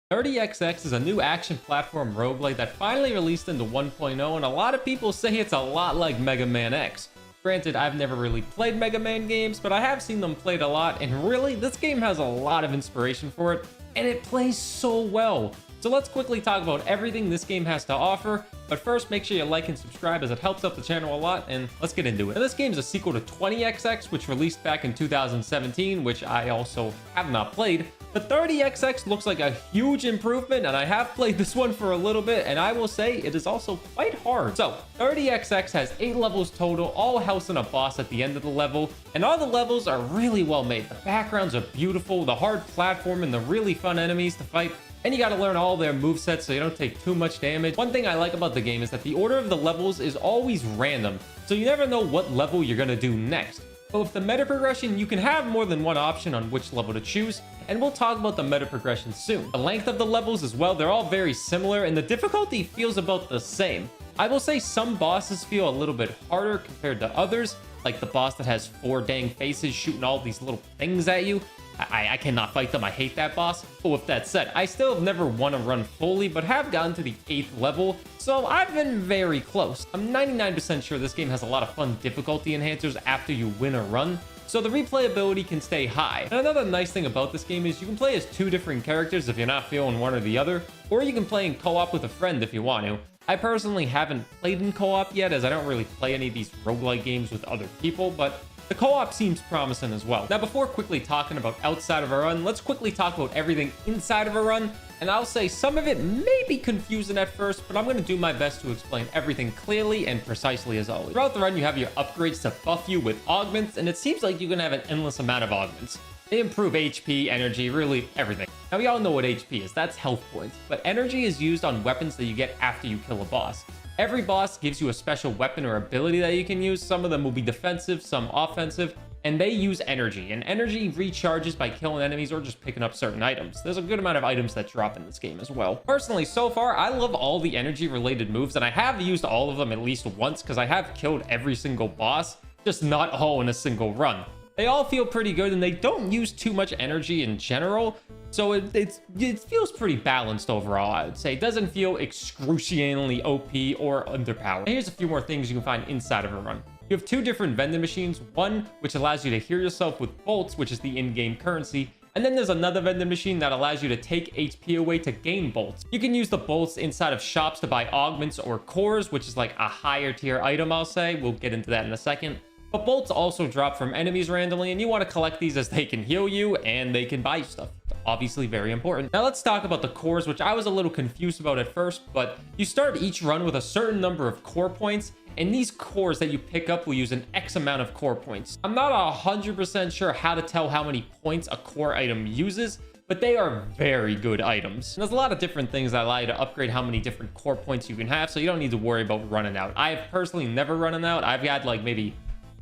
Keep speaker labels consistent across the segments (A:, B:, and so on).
A: 30XX is a new action platform roguelite that finally released into 1.0, and a lot of people say it's a lot like Mega Man X. Granted, I've never really played Mega Man games, but I have seen them played a lot, and really, this game has a lot of inspiration for it, and it plays so well. So let's quickly talk about everything this game has to offer, but first make sure you like and subscribe as it helps out the channel a lot, and let's get into it. Now, this game is a sequel to 20XX, which released back in 2017, which I also have not played. But 30XX looks like a huge improvement, and I have played this one for a little bit, and I will say it is also quite hard. So 30XX has 8 levels total, all housing a boss at the end of the level, and all the levels are really well made. The backgrounds are beautiful, the hard platform, and the really fun enemies to fight. And you got to learn all their movesets so you don't take too much damage. One thing I like about the game is that the order of the levels is always random, so you never know what level you're going to do next. But with the meta progression, you can have more than one option on which level to choose, and we'll talk about the meta progression soon. The length of the levels as well, they're all very similar, and the difficulty feels about the same. I will say some bosses feel a little bit harder compared to others, like the boss that has 4 dang faces shooting all these little things at you. I cannot fight them. I hate that boss. But with that said, I still have never won a run fully, but have gotten to the 8th level, so I've been very close. I'm 99% sure this game has a lot of fun difficulty enhancers after you win a run, so the replayability can stay high. And another nice thing about this game is you can play as 2 different characters if you're not feeling one or the other, or you can play in co-op with a friend if you want to. I personally haven't played in co-op yet, as I don't really play any of these roguelike games with other people, but the co-op seems promising as well. Now, before quickly talking about outside of a run, let's quickly talk about everything inside of a run. And I'll say some of it may be confusing at first, but I'm going to do my best to explain everything clearly and precisely as always. Throughout the run, you have your upgrades to buff you with augments, and it seems like you're going to have an endless amount of augments. They improve HP, energy, really everything. Now, we all know what HP is. That's health points. But energy is used on weapons that you get after you kill a boss. Every boss gives you a special weapon or ability that you can use. Some of them will be defensive, some offensive, and they use energy. And energy recharges by killing enemies or just picking up certain items. There's a good amount of items that drop in this game as well. Personally, so far, I love all the energy-related moves, and I have used all of them at least once because I have killed every single boss, just not all in a single run. They all feel pretty good, and they don't use too much energy in general, so it feels pretty balanced overall, I would say. It doesn't feel excruciatingly OP or underpowered. And here's a few more things you can find inside of a run. You have 2 different vending machines, one which allows you to heal yourself with bolts, which is the in-game currency, and then there's another vending machine that allows you to take HP away to gain bolts. You can use the bolts inside of shops to buy augments or cores, which is like a higher tier item, I'll say. We'll get into that in a second. But bolts also drop from enemies randomly, and you want to collect these as they can heal you and they can buy you stuff. Obviously very important. Now let's talk about the cores, which I was a little confused about at first, but you start each run with a certain number of core points, and these cores that you pick up will use an X amount of core points. I'm not 100% sure how to tell how many points a core item uses, but they are very good items. And there's a lot of different things that allow you to upgrade how many different core points you can have, so you don't need to worry about running out. I've personally never run out. I've had like maybe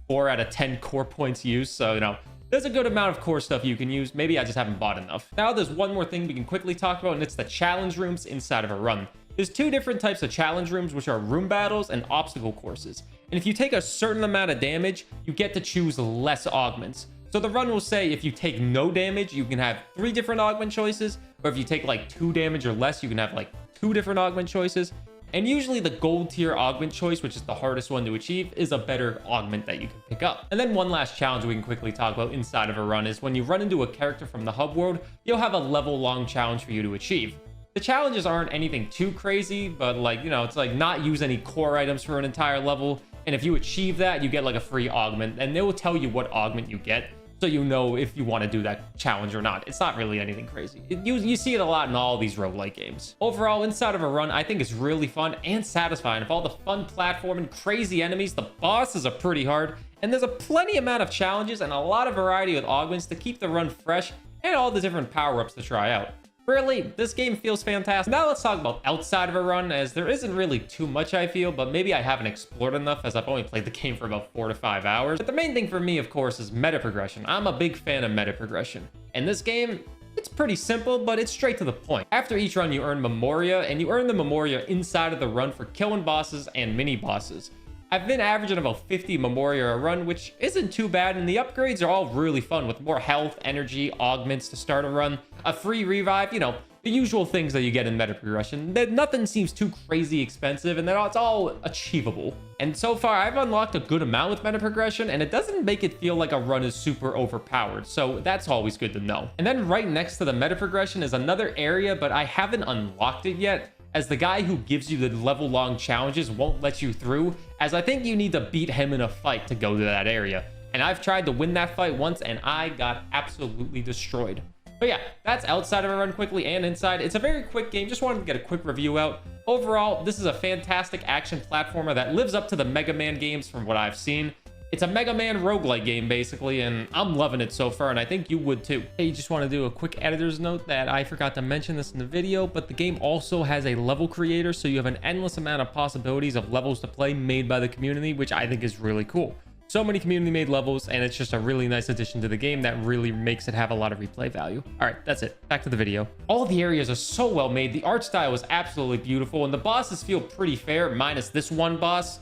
A: 4 out of 10 core points used, so you know, there's a good amount of core stuff you can use. Maybe I just haven't bought enough. Now there's one more thing we can quickly talk about, and it's the challenge rooms inside of a run. There's 2 different types of challenge rooms, which are room battles and obstacle courses. And if you take a certain amount of damage, you get to choose less augments. So the run will say if you take no damage, you can have 3 different augment choices, or if you take like 2 damage or less, you can have like 2 different augment choices. And usually the gold tier augment choice, which is the hardest one to achieve, is a better augment that you can pick up. And then one last challenge we can quickly talk about inside of a run is when you run into a character from the hub world, you'll have a level long challenge for you to achieve. The challenges aren't anything too crazy, but like, you know, it's like not use any core items for an entire level. And if you achieve that, you get like a free augment, and they will tell you what augment you get, so you know if you want to do that challenge or not. It's not really anything crazy. You see it a lot in all these roguelike games. Overall, inside of a run, I think it's really fun and satisfying. Of all the fun platforming, crazy enemies, the bosses are pretty hard, and there's a plenty amount of challenges and a lot of variety with augments to keep the run fresh and all the different power-ups to try out. Really, this game feels fantastic. Now let's talk about outside of a run, as there isn't really too much, I feel, but maybe I haven't explored enough as I've only played the game for about 4 to 5 hours. But the main thing for me, of course, is meta progression. I'm a big fan of meta progression. And this game, it's pretty simple, but it's straight to the point. After each run, you earn Memoria, and you earn the Memoria inside of the run for killing bosses and mini bosses. I've been averaging about 50 Memoria a run, which isn't too bad, and the upgrades are all really fun with more health, energy, augments to start a run, a free revive, you know, the usual things that you get in meta progression. That nothing seems too crazy expensive, and that it's all achievable. And so far, I've unlocked a good amount with meta progression, and it doesn't make it feel like a run is super overpowered, so that's always good to know. And then right next to the meta progression is another area, but I haven't unlocked it yet, as the guy who gives you the level-long challenges won't let you through, as I think you need to beat him in a fight to go to that area. And I've tried to win that fight once, and I got absolutely destroyed. But yeah, that's outside of a run quickly, and inside. It's a very quick game. Just wanted to get a quick review out. Overall, this is a fantastic action platformer that lives up to the Mega Man games from what I've seen. It's a Mega Man roguelike game, basically, and I'm loving it so far, and I think you would too. Hey, just want to do a quick editor's note that I forgot to mention this in the video, but the game also has a level creator, so you have an endless amount of possibilities of levels to play made by the community, which I think is really cool. So many community-made levels, and it's just a really nice addition to the game that really makes it have a lot of replay value. All right, that's it. Back to the video. All the areas are so well made. The art style is absolutely beautiful, and the bosses feel pretty fair, minus this one boss.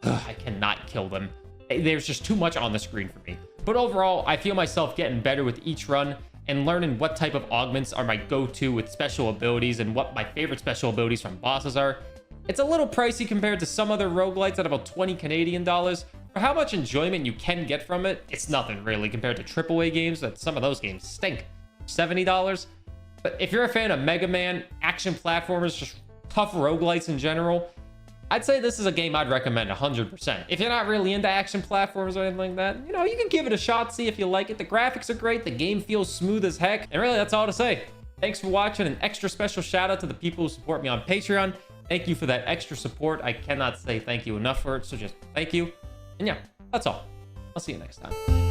A: Ugh, I cannot kill them. There's just too much on the screen for me. But overall, I feel myself getting better with each run and learning what type of augments are my go-to with special abilities and what my favorite special abilities from bosses are. It's a little pricey compared to some other roguelites at about 20 Canadian dollars. For how much enjoyment you can get from it, it's nothing really compared to AAA games, that some of those games stink. $70. But if you're a fan of Mega Man, action platformers, just tough roguelites in general, I'd say this is a game I'd recommend 100%. If you're not really into action platforms or anything like that, you know, you can give it a shot, see if you like it. The graphics are great, the game feels smooth as heck, and really that's all to say. Thanks for watching. An extra special shout out to the people who support me on Patreon. Thank you for that extra support. I cannot say thank you enough for it, so just thank you. And yeah, that's all. I'll see you next time.